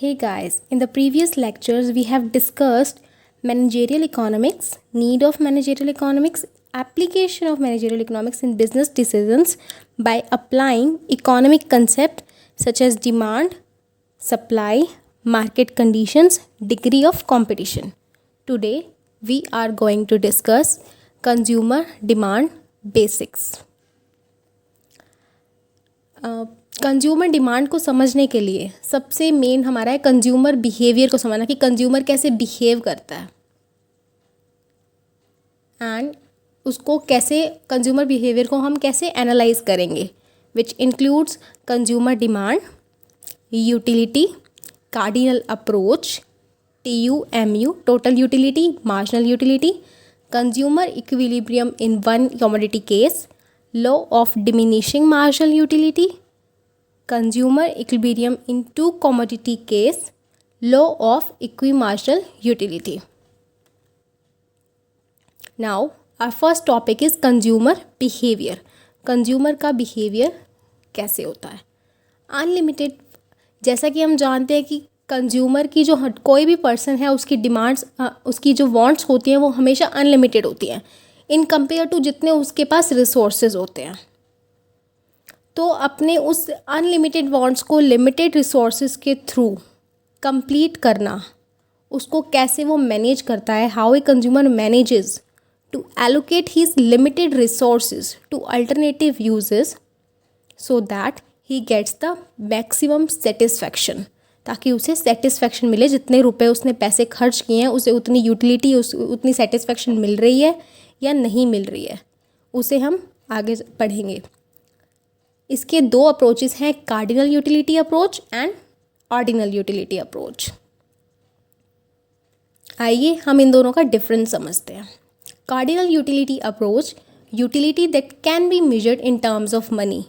Hey guys, in the previous lectures we have discussed managerial economics, need of managerial economics, application of managerial economics in business decisions by applying economic concepts such as demand, supply, market conditions, degree of competition. Today we are going to discuss consumer demand basics. Consumer demand को समझने के लिए सबसे main हमारा है consumer behaviour को समझना कि कंज्यूमर कैसे बिहेव करता है एंड उसको कैसे कंज्यूमर बिहेवियर को हम कैसे एनालाइज करेंगे, which includes consumer demand, utility, cardinal approach, TUMU total utility, marginal utility, consumer equilibrium in one commodity case, law of diminishing marginal utility, consumer equilibrium in two commodity case, law of equimarginal utility. Now our first topic is consumer behavior. consumer का behavior कैसे होता है? Unlimited, जैसा कि हम जानते हैं कि कंज्यूमर की जो कोई भी पर्सन है उसकी डिमांड्स उसकी जो वांट्स होती हैं वो हमेशा अनलिमिटेड होती हैं इन कंपेयर टू जितने उसके पास रिसोर्सेज होते हैं। तो अपने उस अनलिमिटेड वांट्स को लिमिटेड रिसोर्सेज के थ्रू कंप्लीट करना, उसको कैसे वो मैनेज करता है, how a consumer manages to allocate his limited resources to alternative uses so that he gets the maximum satisfaction, ताकि उसे सेटिस्फैक्शन मिले। जितने रुपए उसने पैसे खर्च किए हैं उसे उतनी यूटिलिटी उतनी सेटिस्फैक्शन मिल रही है या नहीं मिल रही है, उसे हम आगे पढ़ेंगे। इसके दो अप्रोचेस हैं, cardinal utility approach and ordinal utility approach. आइए हम इन दोनों का डिफरेंस समझते हैं। Cardinal utility approach, utility that can be measured in terms of money.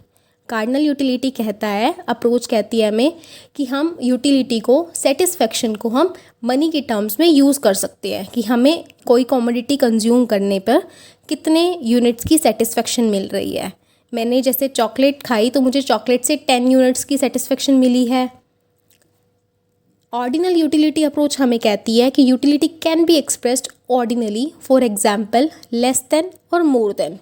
Cardinal utility कहता है, अप्रोच कहती है हमें कि हम यूटिलिटी को, सेटिस्फैक्शन को हम मनी के टर्म्स में यूज़ कर सकते हैं कि हमें कोई कमोडिटी कंज्यूम करने पर कितने यूनिट्स की सेटिस्फैक्शन मिल रही है। मैंने जैसे चॉकलेट खाई तो मुझे चॉकलेट से 10 यूनिट्स की सेटिस्फैक्शन मिली है। ऑर्डिनल यूटिलिटी अप्रोच हमें कहती है कि utility can be expressed ordinally, for example less than और मोर देन।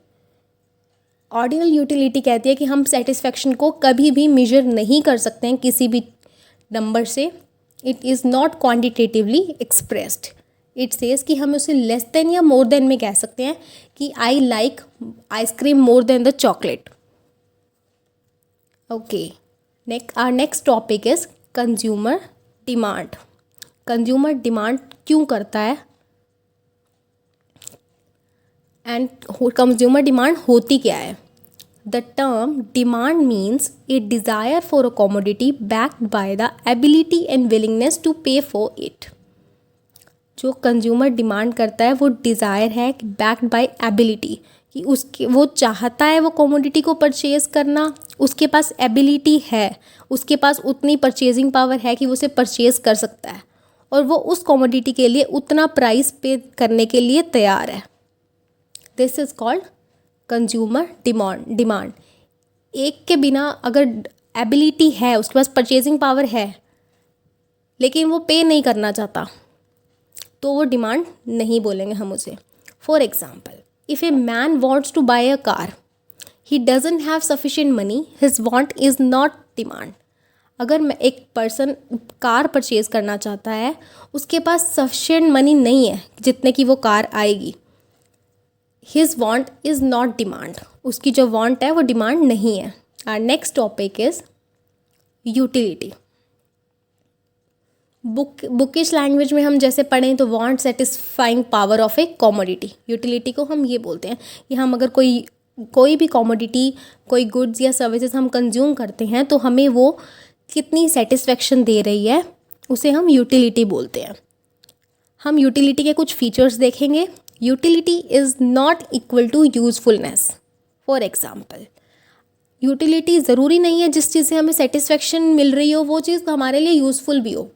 ऑर्डिनल यूटिलिटी कहती है कि हम सेटिस्फैक्शन को कभी भी मेजर नहीं कर सकते हैं किसी भी नंबर से। It is not quantitatively expressed. It says कि हम उसे लेस देन या मोर देन में कह सकते हैं कि I like ice cream more than the chocolate. Okay, our next topic is consumer demand. Consumer demand क्यों करता है एंड कंज्यूमर डिमांड होती क्या है? The term demand means a desire for a commodity backed by the ability and willingness to pay for it. जो consumer demand करता है वो डिज़ायर है बैक्ड बाय एबिलिटी, कि उसके वो चाहता है वो कमोडिटी को परचेज़ करना, उसके पास एबिलिटी है, उसके पास उतनी परचेजिंग पावर है कि वो उसे परचेज़ कर सकता है और वो उस कमोडिटी के लिए उतना प्राइस पे करने के लिए तैयार है। This is called consumer demand. एक के बिना अगर एबिलिटी है, उसके पास परचेजिंग पावर है लेकिन वो पे नहीं करना चाहता तो वो डिमांड नहीं बोलेंगे हम उसे। For example, if a man wants to buy a car, he doesn't have sufficient money, his want is not demand. अगर मैं एक पर्सन कार परचेज़ करना चाहता है, उसके पास सफिशिएंट मनी नहीं है जितने की वो कार आएगी, his want is not demand. उसकी जो वॉन्ट है वो डिमांड नहीं है। Our next topic is utility. Bookish language में हम जैसे पढ़ें तो want satisfying power of a commodity. Utility को हम ये बोलते हैं कि हम अगर कोई भी कमोडिटी, कोई गुड्स या सर्विसेज हम कंज्यूम करते हैं तो हमें वो कितनी सेटिस्फैक्शन दे रही है, उसे हम यूटिलिटी बोलते हैं। हम यूटिलिटी के कुछ फीचर्स देखेंगे। Utility is not equal to usefulness. For example, utility ज़रूरी नहीं है जिस चीज़ से हमें सेटिस्फैक्शन मिल रही हो वो चीज़ हमारे लिए यूज़फुल भी हो।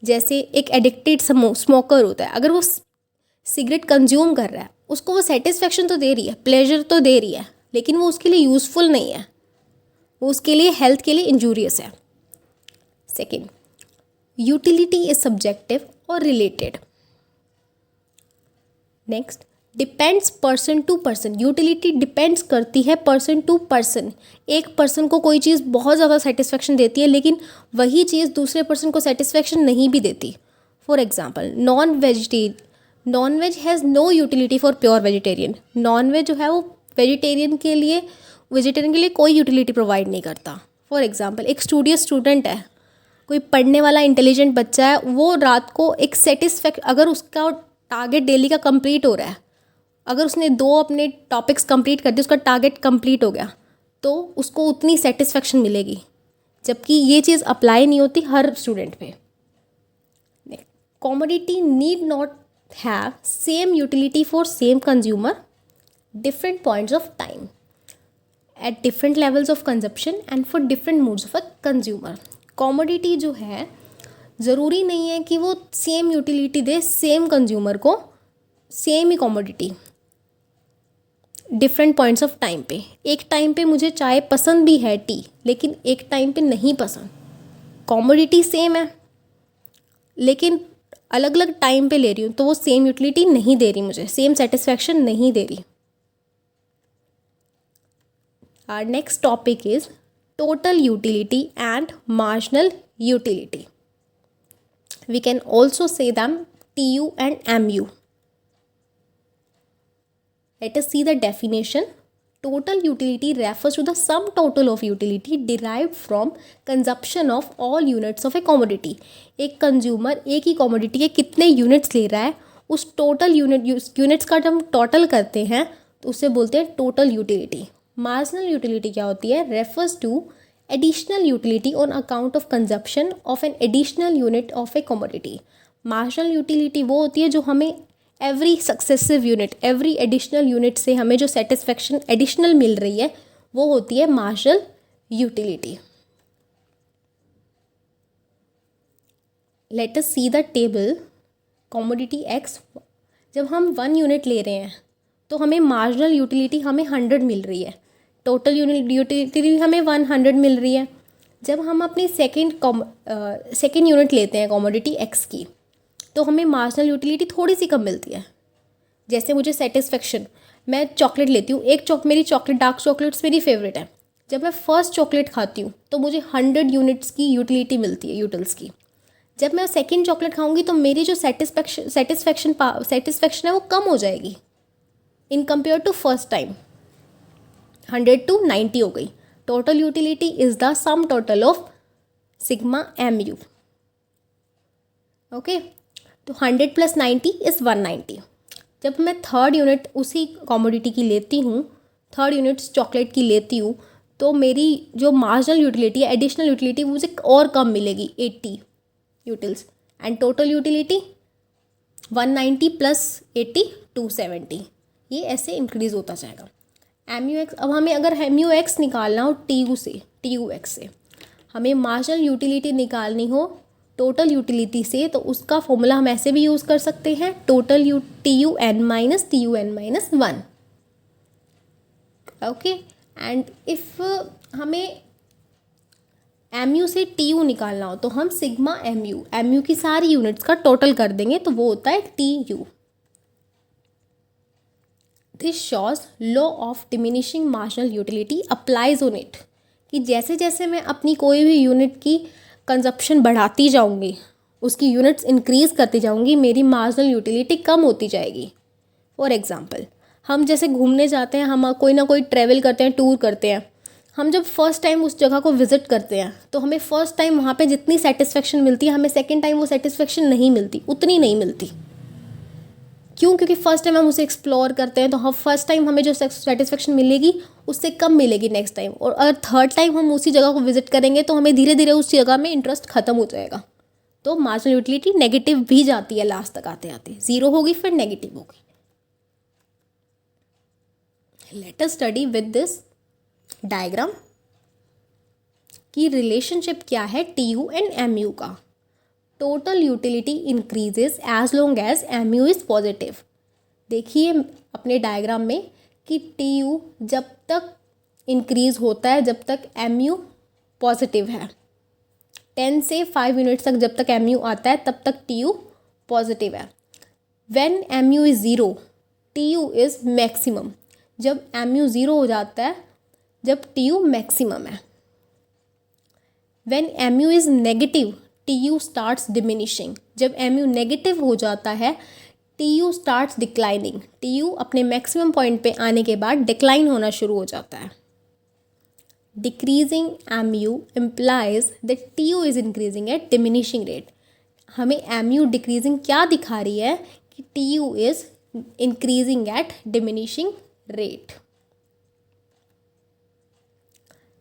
जैसे एक एडिक्टेड स्मोकर होता है, अगर वो सिगरेट कंज्यूम कर रहा है, उसको वो सेटिस्फैक्शन तो दे रही है, प्लेजर तो दे रही है, लेकिन वो उसके लिए यूज़फुल नहीं है, वो उसके लिए हेल्थ के लिए इंजूरियस है। सेकेंड, यूटिलिटी इज सब्जेक्टिव और related. Next, depends person to person. Utility depends करती है पर्सन टू पर्सन। एक पर्सन को कोई चीज़ बहुत ज़्यादा सेटिस्फेक्शन देती है, लेकिन वही चीज़ दूसरे पर्सन को सेटिस्फेक्शन नहीं भी देती। For example, non veg has no utility for pure vegetarian. Non veg जो है वो वेजिटेरियन के लिए कोई यूटिलिटी प्रोवाइड नहीं करता। फॉर एग्जाम्पल, एक स्टूडियस स्टूडेंट है, कोई पढ़ने वाला इंटेलिजेंट बच्चा है, वो रात को एक अगर उसका टारगेट डेली का कंप्लीट हो रहा है, अगर उसने 2 अपने टॉपिक्स कंप्लीट कर दिए, उसका टारगेट कंप्लीट हो गया, तो उसको उतनी सेटिस्फेक्शन मिलेगी, जबकि ये चीज़ अप्लाई नहीं होती हर स्टूडेंट पे। Commodity need not have same utility for same consumer, different points of time, at different levels of consumption and for different moods of a consumer. Commodity जो है ज़रूरी नहीं है कि वो सेम यूटिलिटी दे सेम कंज्यूमर को, same he commodity different points of time पे। एक टाइम पे मुझे चाय पसंद भी है, टी, लेकिन एक टाइम पे नहीं पसंद। कमोडिटी सेम है, लेकिन अलग अलग टाइम पे ले रही हूँ, तो वो सेम यूटिलिटी नहीं दे रही, मुझे सेम सेटिस्फैक्शन नहीं दे रही। Our next topic is total utility and marginal utility. We can also say them TU and MU. Let us see the definition. Total utility refers to the sum total of utility derived from consumption of all units of a commodity. एक consumer एक ही commodity के कितने units ले रहा है, उस total units का जब हम टोटल करते हैं तो उसे बोलते हैं टोटल यूटिलिटी। मार्जिनल यूटिलिटी क्या होती है? Refers to additional utility on account of consumption of an additional unit of a commodity. Marginal utility वो होती है जो हमें every successive unit, every additional unit से हमें जो satisfaction additional मिल रही है वो होती है marginal utility. Let us see the table. commodity X, जब हम 1 यूनिट ले रहे हैं तो हमें marginal utility हमें 100 मिल रही है, टोटल यूटिलिटी हमें 100 मिल रही है। जब हम अपनी सेकेंड यूनिट लेते हैं कमोडिटी एक्स की, तो हमें मार्जिनल यूटिलिटी थोड़ी सी कम मिलती है। जैसे मुझे सेटिस्फेक्शन, मैं चॉकलेट लेती हूँ, मेरी चॉकलेट, डार्क चॉकलेट्स मेरी फेवरेट है। जब मैं फर्स्ट चॉकलेट खाती हूँ तो मुझे 100 यूनिट्स की यूटिलिटी मिलती है, यूटिल्स की। जब मैं सेकेंड चॉकलेट खाऊंगी तो मेरी जो सेटिस्फेक्शन है वो कम हो जाएगी in compare to first time. 100 to 90 हो गई। Total utility is the sum total of sigma M U. Okay, तो 100 + 90 इज़ 190। जब मैं थर्ड यूनिट उसी कॉमोडिटी की लेती हूँ, थर्ड यूनिट चॉकलेट की लेती हूँ, तो मेरी जो मार्जिनल यूटिलिटी है, एडिशनल यूटिलिटी, मुझे और कम मिलेगी, 80 यूटिल्स। And total utility 190 + 80 270। ये ऐसे इंक्रीज होता जाएगा। MUX, अब हमें अगर MUX निकालना हो TUX से, हमें मार्जिनल यूटिलिटी निकालनी हो टोटल यूटिलिटी से, तो उसका फॉर्मूला हम ऐसे भी यूज़ कर सकते हैं, total TUN - 1। Okay, and if हमें MU से TU निकालना हो तो हम सिग्मा MU की सारी यूनिट्स का टोटल कर देंगे, तो वो होता है TU। This shows law of diminishing marginal utility applies on it, कि जैसे जैसे मैं अपनी कोई भी यूनिट की कंजप्शन बढ़ाती जाऊंगी, उसकी यूनिट्स इंक्रीज़ करती जाऊंगी, मेरी मार्जिनल यूटिलिटी कम होती जाएगी। फॉर एग्जांपल, हम जैसे घूमने जाते हैं, हम कोई ना कोई ट्रैवल करते हैं, टूर करते हैं, हम जब फर्स्ट टाइम उस जगह को विज़िट करते हैं तो हमें फ़र्स्ट टाइम वहाँ पे जितनी सेटिस्फेक्शन मिलती है, हमें सेकेंड टाइम वो सेटिस्फेक्शन नहीं मिलती, उतनी नहीं मिलती। क्यों? क्योंकि फर्स्ट टाइम हम उसे एक्सप्लोर करते हैं, तो हम फर्स्ट टाइम हमें जो सेटिस्फेक्शन मिलेगी उससे कम मिलेगी नेक्स्ट टाइम। और अगर थर्ड टाइम हम उसी जगह को विजिट करेंगे तो हमें धीरे धीरे उस जगह में इंटरेस्ट खत्म हो जाएगा, तो मार्जिनल यूटिलिटी नेगेटिव भी जाती है, लास्ट तक आते आते 0 होगी, फिर नेगेटिव होगी। Let us study with this diagram की रिलेशनशिप क्या है TU एंड MU का। Total utility increases as long as MU is positive. देखिए अपने डायग्राम में कि TU जब तक इंक्रीज़ होता है जब तक MU पॉजिटिव है। 10 से 5 यूनिट्स तक जब तक MU आता है तब तक TU पॉजिटिव है. When MU is zero TU is maximum. जब MU ज़ीरो हो जाता है जब TU मैक्सिमम है. When MU is negative TU starts diminishing. जब MU नेगेटिव हो जाता है TU स्टार्ट्स डिक्लाइनिंग. TU अपने मैक्सिमम पॉइंट पे आने के बाद डिक्लाइन होना शुरू हो जाता है. Decreasing MU implies that TU is increasing at diminishing rate. हमें MU डिक्रीजिंग क्या दिखा रही है कि TU is increasing at diminishing rate.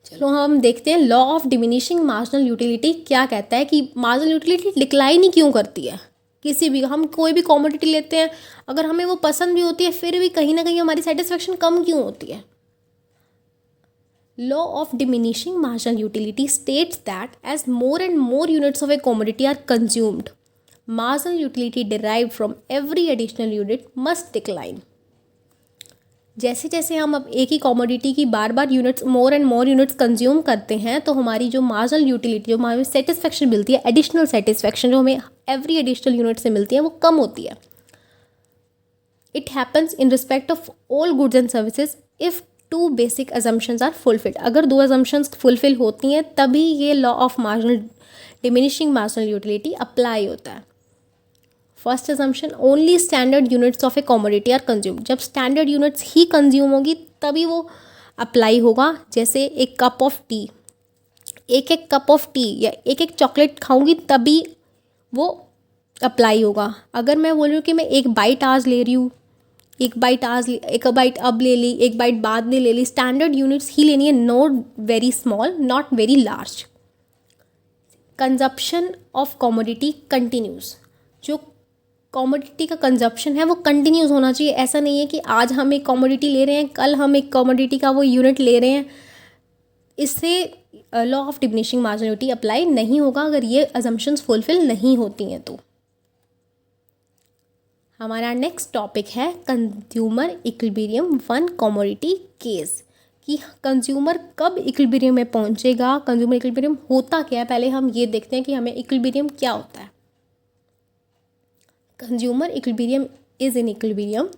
चलो हम देखते हैं law of diminishing marginal utility क्या कहता है कि मार्जिनल यूटिलिटी डिक्लाइन ही क्यों करती है. किसी भी हम कोई भी कॉमोडिटी लेते हैं, अगर हमें वो पसंद भी होती है फिर भी कहीं ना कहीं हमारी सेटिस्फेक्शन कम क्यों होती है. Law of diminishing marginal utility states that as more and more units of a commodity are consumed, marginal utility derived from every additional unit must decline. जैसे जैसे हम अब एक ही कॉमोडिटी की बार बार units more and more units consume करते हैं तो हमारी जो मार्जिनल यूटिलिटी, जो हमें सेटिस्फेक्शन मिलती है, एडिशनल सेटिस्फेक्शन जो हमें एवरी एडिशनल यूनिट से मिलती है, वो कम होती है. It happens in respect of all goods and services if two basic assumptions are fulfilled. अगर दो अजम्पशंस फुलफिल होती हैं तभी ये law of marginal diminishing marginal utility apply होता है. First assumption, only standard units of a commodity are consume. जब standard units ही कंज्यूम होगी तभी वो अप्लाई होगा. जैसे एक कप ऑफ टी, एक एक कप ऑफ टी या एक एक चॉकलेट खाऊंगी तभी वो अप्लाई होगा. अगर मैं बोल रही हूँ कि मैं एक बाइट आज ले रही हूँ, एक बाइट अब ले ली, एक बाइट बाद में ले ली, स्टैंडर्ड यूनिट्स ही लेनी है, not very small, not very large. Consumption of commodity continuous. जो कॉमोडिटी का कंजप्शन है वो कंटिन्यूस होना चाहिए. ऐसा नहीं है कि आज हम एक कॉमोडिटी ले रहे हैं, कल हम एक कॉमोडिटी का वो यूनिट ले रहे हैं. इससे लॉ ऑफ डिमिनिशिंग मार्जिनलिटी अप्लाई नहीं होगा अगर ये अजम्पशंस फुलफिल नहीं होती हैं. तो हमारा नेक्स्ट टॉपिक है consumer equilibrium one commodity case. कि कंज्यूमर कब इक्विलिब्रियम में पहुंचेगा, कंज्यूमर इक्विलिब्रियम होता क्या है. पहले हम ये देखते हैं कि हमें इक्विलिब्रियम क्या होता है. Consumer equilibrium is in equilibrium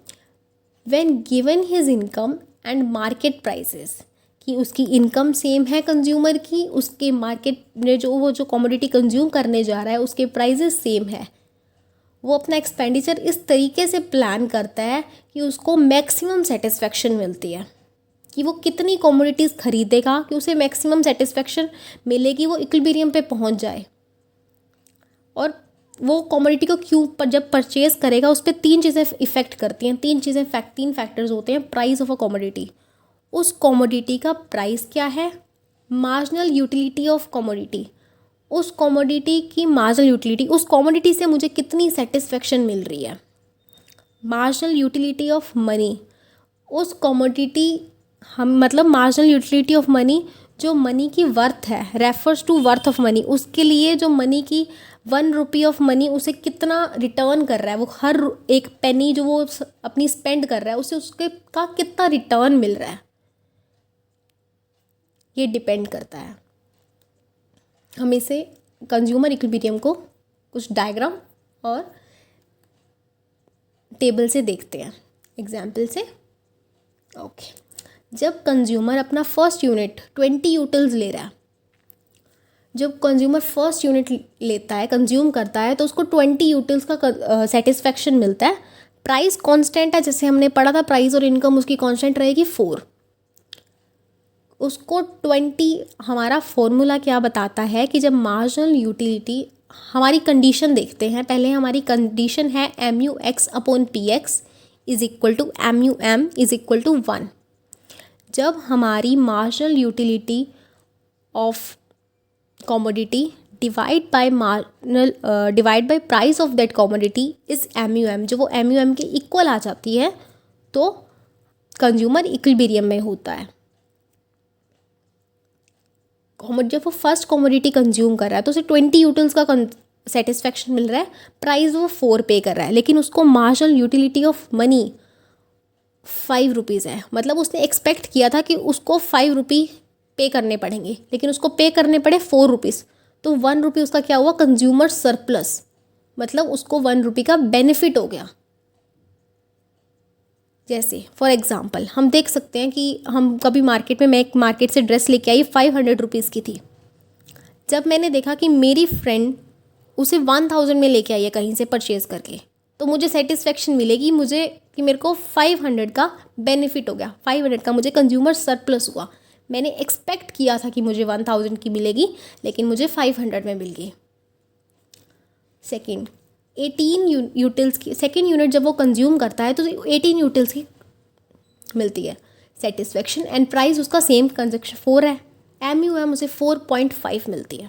when given his income and market prices. कि उसकी इनकम सेम है कंज्यूमर की, उसके मार्केट में जो कॉमोडिटी कंज्यूम करने जा रहा है उसके प्राइसेस सेम है. वो अपना एक्सपेंडिचर इस तरीके से प्लान करता है कि उसको मैक्सिमम सेटिस्फेक्शन मिलती है. कि वो कितनी कॉमोडिटीज़ खरीदेगा कि उसे मैक्सिमम सेटिस्फेक्शन मिलेगी, वो इक्विलिब्रियम पे पहुंच जाए. और वो कॉमोडिटी को जब परचेज करेगा उस पर तीन चीज़ें इफ़ेक्ट करती हैं. तीन फैक्टर्स होते हैं. प्राइस ऑफ अ कॉमोडिटी, उस कॉमोडिटी का प्राइस क्या है. मार्जिनल यूटिलिटी ऑफ कॉमोडिटी, उस कॉमोडिटी की मार्जिनल यूटिलिटी, उस कॉमोडिटी से मुझे कितनी सेटिस्फेक्शन मिल रही है. मार्जिनल यूटिलिटी ऑफ मनी, उस कॉमोडिटी मतलब मार्जिनल यूटिलिटी ऑफ मनी, जो मनी की वर्थ है, refers to worth of money. उसके लिए जो मनी की 1 रुपी ऑफ मनी उसे कितना रिटर्न कर रहा है, वो हर एक पेनी जो वो अपनी स्पेंड कर रहा है उसे उसके का कितना रिटर्न मिल रहा है, ये डिपेंड करता है. हम इसे कंज्यूमर इक्विलिब्रियम को कुछ डायग्राम और टेबल से देखते हैं, एग्जाम्पल से. ओके, जब कंज्यूमर अपना फर्स्ट यूनिट 20 यूटिल्स ले रहा है, जब कंज्यूमर फर्स्ट यूनिट लेता है, कंज्यूम करता है, तो उसको 20 यूटिल्स का सेटिस्फेक्शन मिलता है. प्राइस कांस्टेंट है, जैसे हमने पढ़ा था प्राइस और इनकम उसकी कांस्टेंट रहेगी 4. उसको 20, हमारा फॉर्मूला क्या बताता है कि जब मार्जिनल यूटिलिटी, हमारी कंडीशन देखते हैं पहले. हमारी कंडीशन है MUX/PX is equal to MUM is equal to 1. जब हमारी marginal utility of commodity divide by price of that commodity is MUM, जो वो MUM के इक्वल आ जाती है तो कंज्यूमर इक्विलिब्रियम में होता है. जब वो फर्स्ट कॉमोडिटी कंज्यूम कर रहा है तो उसे 20 यूटिल्स का सेटिस्फेक्शन मिल रहा है, प्राइस वो 4 पे कर रहा है, लेकिन उसको marginal utility of money 5 rupees है. मतलब उसने एक्सपेक्ट किया था कि उसको 5 रुपी पे करने पड़ेंगे, लेकिन उसको पे करने पड़े 4 रुपीज़. तो 1 रुपये उसका क्या हुआ, कंज्यूमर सरप्लस, मतलब उसको 1 रुपये का बेनिफिट हो गया। जैसे फॉर एग्जांपल हम देख सकते हैं कि हम कभी मार्केट में, मैं एक मार्केट से ड्रेस लेके आई, 500 रुपीज़ की थी। जब मैंने देखा कि मेरी फ्रेंड उसे 1000 में लेके आई है कहीं से परचेज़ करके, तो मुझे सेटिस्फेक्शन मिलेगी मुझे कि मेरे को 500 का बेनिफिट हो गया, 500 का मुझे कंज्यूमर सरप्लस हुआ। मैंने एक्सपेक्ट किया था कि मुझे 1000 की मिलेगी, लेकिन मुझे 500 में मिल गई। सेकेंड, 18 यूटिल्स की, सेकेंड यूनिट जब वो कंज्यूम करता है तो 18 यूटिल्स की मिलती है सेटिस्फेक्शन, एंड प्राइस उसका सेम कंजक्शन 4 है, MUM उसे 4.5 मिलती है।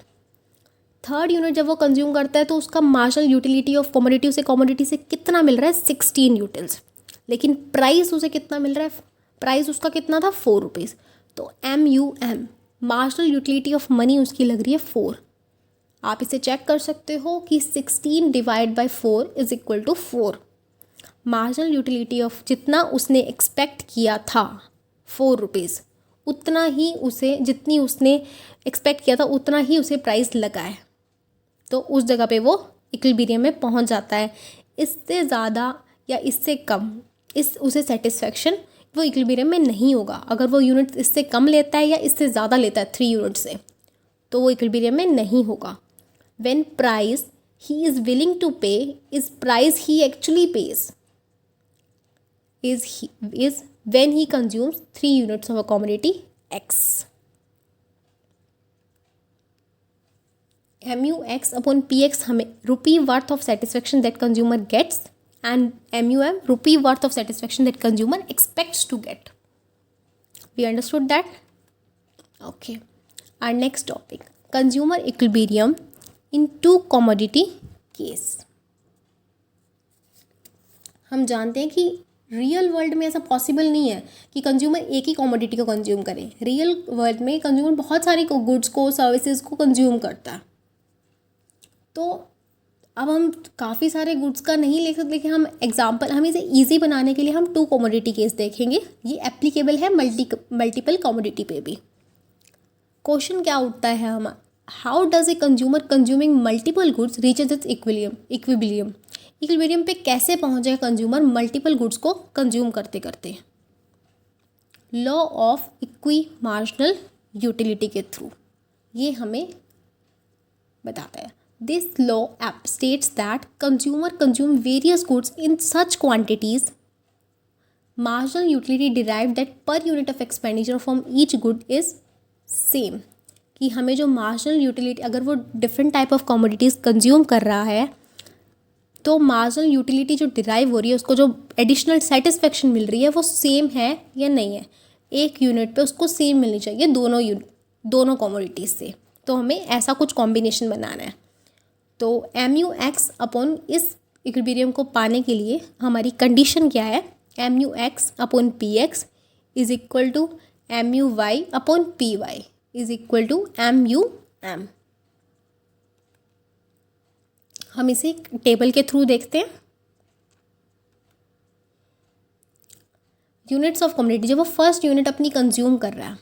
थर्ड यूनिट जब वो कंज्यूम करता है तो उसका मार्जिनल यूटिलिटी ऑफ कमोडिटी उसे कमोडिटी से कितना मिल रहा है, 16 यूटिल्स, लेकिन प्राइस उसे कितना मिल रहा है, प्राइस उसका कितना था, 4 रुपीज़। तो MUM marginal utility of money उसकी लग रही है 4। आप इसे चेक कर सकते हो कि 16 divide by 4 is equal to 4। Marginal utility of जितना उसने एक्सपेक्ट किया था 4 रुपीज़, उतना ही उसे, जितनी उसने एक्सपेक्ट किया था उतना ही उसे प्राइस लगा है, तो उस जगह पे वो इक्विलिब्रियम में पहुंच जाता है। इससे ज़्यादा या इससे कम उसे सेटिस्फेक्शन वो इक्विलिब्रियम में नहीं होगा। अगर वो यूनिट इससे कम लेता है या इससे ज़्यादा लेता है 3 यूनिट से, तो वो इक्विलिब्रियम में नहीं होगा। When price he is willing to pay is price he actually pays is when he consumes 3 units of a commodity X. MUX upon PX हमें rupee worth of satisfaction that consumer gets, and MUM rupee worth of satisfaction that consumer expects to get. We understood that? Okay. Our next topic, consumer equilibrium in 2 commodity case. हम जानते हैं कि real world में ऐसा possible नहीं है कि consumer एक ही कमोडिटी को कंज्यूम करे। रियल वर्ल्ड में कंज्यूमर बहुत सारी गुड्स को, सर्विसेज को कंज्यूम करता है। तो अब हम काफ़ी सारे गुड्स का नहीं ले सकते, लेकिन हम इसे ईजी बनाने के लिए हम 2 कमोडिटी केस देखेंगे। ये एप्लीकेबल है मल्टीपल कमोडिटी पे भी। क्वेश्चन क्या उठता है हमारा, how does a consumer consuming multiple goods reaches it's equilibrium. Equilibrium पे कैसे पहुंचेगा कंज्यूमर मल्टीपल गुड्स को कंज्यूम करते करते। Law of equi marginal utility के थ्रू ये हमें बताता है। This law states that consumer consume various goods in such quantities marginal utility derived that per unit of expenditure from each good is same. कि हमें जो मार्जिनल यूटिलिटी, अगर वो different type of commodities consume कर रहा है तो marginal utility जो डिराइव हो रही है, उसको जो एडिशनल सेटिस्फेक्शन मिल रही है वो सेम है या नहीं है। एक यूनिट पे उसको सेम मिलनी चाहिए दोनों कमोडिटीज़ से। तो हमें ऐसा कुछ कॉम्बिनेशन बनाना है। तो MUX अपॉन इस इक्विलिब्रियम को पाने के लिए हमारी कंडीशन क्या है, MUX upon PX is equal to MUY upon PY is equal to MUM। हम इसे टेबल के थ्रू देखते हैं। यूनिट्स ऑफ कमोडिटी, जब वो फर्स्ट यूनिट अपनी कंज्यूम कर रहा है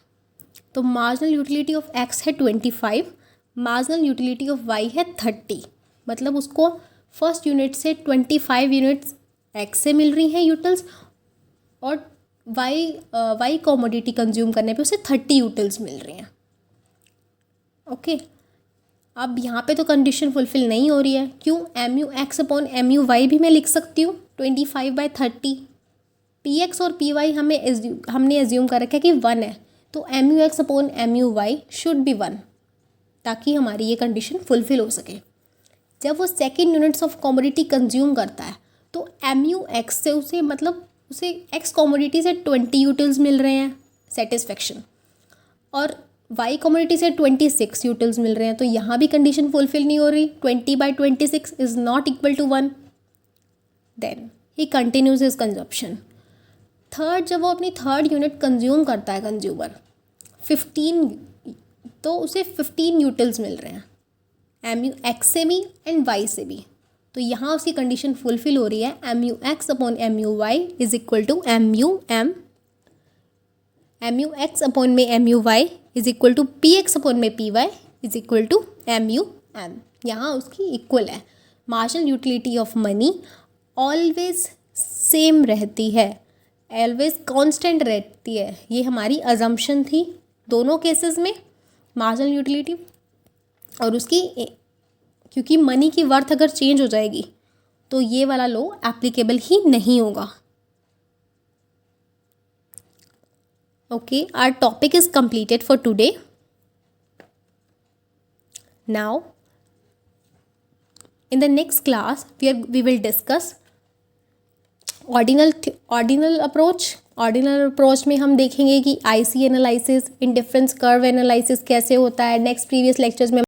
तो मार्जिनल यूटिलिटी ऑफ X है 25, मार्जिनल यूटिलिटी ऑफ Y है 30। मतलब उसको फर्स्ट यूनिट से 25 यूनिट्स X से मिल रही हैं यूटिल्स, और Y कमोडिटी कंज्यूम करने पे उसे 30 यूटिल्स मिल रही हैं। ओके, अब यहाँ पे तो कंडीशन फुलफिल नहीं हो रही है। क्यों? MUX अपॉन MUY भी मैं लिख सकती हूँ 25/30। PX और PY हमने एज्यूम कर रखा है कि 1 है, तो MUX upon MUY should be 1 ताकि हमारी ये कंडीशन फुलफिल हो सके। जब वो second units of commodity consume करता है तो MUX से उसे X कमोडिटी से 20 यूटिल्स मिल रहे हैं सेटिस्फेक्शन, और Y कमोडिटी से 26 यूटिल्स मिल रहे हैं। तो यहाँ भी कंडीशन फुलफिल नहीं हो रही। 20/26 is not equal to 1। Then he continues his consumption. जब वो अपनी थर्ड यूनिट कंज्यूम करता है कंज्यूमर 15, तो उसे 15 यूटिल्स मिल रहे हैं MUX से भी एंड Y से भी। तो यहाँ उसकी कंडीशन फुलफिल हो रही है। MUX upon MUY is equal to MUM। MUX upon में MUY is equal to PX upon में PY is equal to MUM, यहाँ उसकी इक्वल है। Marginal utility of money always same रहती है, ऑलवेज कांस्टेंट रहती है। ये हमारी अजम्पशन थी दोनों केसेस में, मार्जिनल यूटिलिटी और उसकी, क्योंकि मनी की वर्थ अगर चेंज हो जाएगी तो ये वाला लॉ एप्लीकेबल ही नहीं होगा। Okay, our topic is completed for today. Now in the next class we will discuss ordinal approach में हम देखेंगे कि IC analysis, indifference curve analysis कैसे होता है। नेक्स्ट प्रीवियस लेक्चर्स में